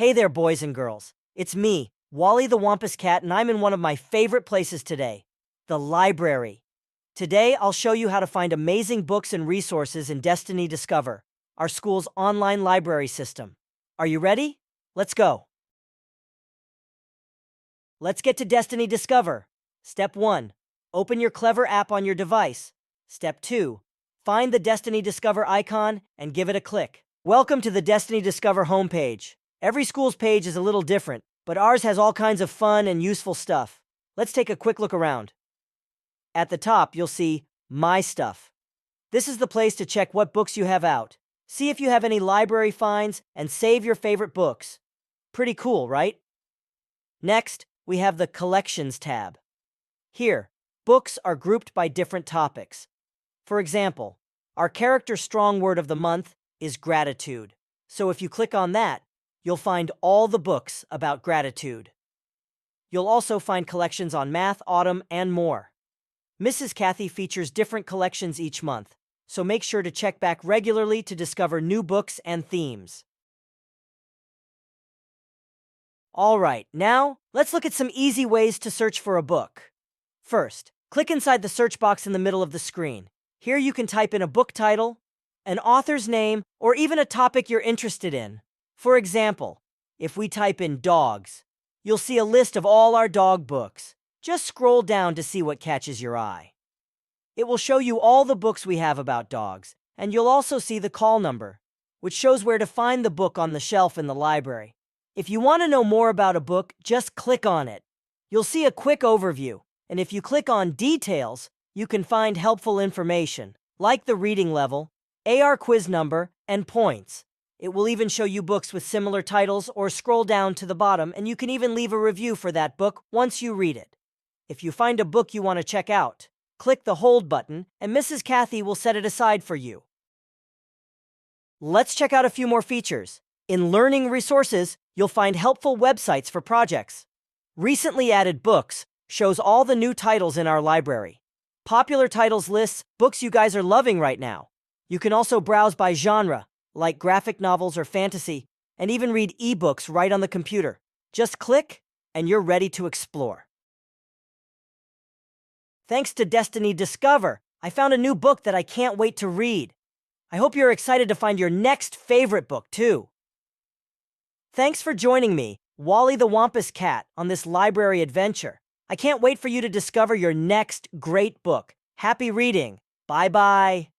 Hey there, boys and girls. It's me, Wally the Wampus Cat, and I'm in one of my favorite places today, the library. Today, I'll show you how to find amazing books and resources in Destiny Discover, our school's online library system. Are you ready? Let's go. Let's get to Destiny Discover. Step 1. Open your Clever app on your device. Step 2. Find the Destiny Discover icon and give it a click. Welcome to the Destiny Discover homepage. Every school's page is a little different, but ours has all kinds of fun and useful stuff. Let's take a quick look around. At the top, you'll see My Stuff. This is the place to check what books you have out, see if you have any library finds, and save your favorite books. Pretty cool, right? Next, we have the Collections tab. Here, books are grouped by different topics. For example, our character strong word of the month is gratitude. So if you click on that, you'll find all the books about gratitude. You'll also find collections on math, autumn, and more. Mrs. Kathy features different collections each month, so make sure to check back regularly to discover new books and themes. All right, now let's look at some easy ways to search for a book. First, click inside the search box in the middle of the screen. Here you can type in a book title, an author's name, or even a topic you're interested in. For example, if we type in dogs, you'll see a list of all our dog books. Just scroll down to see what catches your eye. It will show you all the books we have about dogs, and you'll also see the call number, which shows where to find the book on the shelf in the library. If you want to know more about a book, just click on it. You'll see a quick overview, and if you click on Details, you can find helpful information, like the reading level, AR quiz number, and points. It will even show you books with similar titles, or scroll down to the bottom and you can even leave a review for that book once you read it. If you find a book you want to check out, click the Hold button and Mrs. Kathy will set it aside for you. Let's check out a few more features. In Learning Resources, you'll find helpful websites for projects. Recently added books shows all the new titles in our library. Popular titles lists books you guys are loving right now. You can also browse by genre, like graphic novels or fantasy, and even read ebooks right on the computer. Just click, and you're ready to explore. Thanks to Destiny Discover, I found a new book that I can't wait to read. I hope you're excited to find your next favorite book, too. Thanks for joining me, Wally the Wampus Cat, on this library adventure. I can't wait for you to discover your next great book. Happy reading. Bye-bye.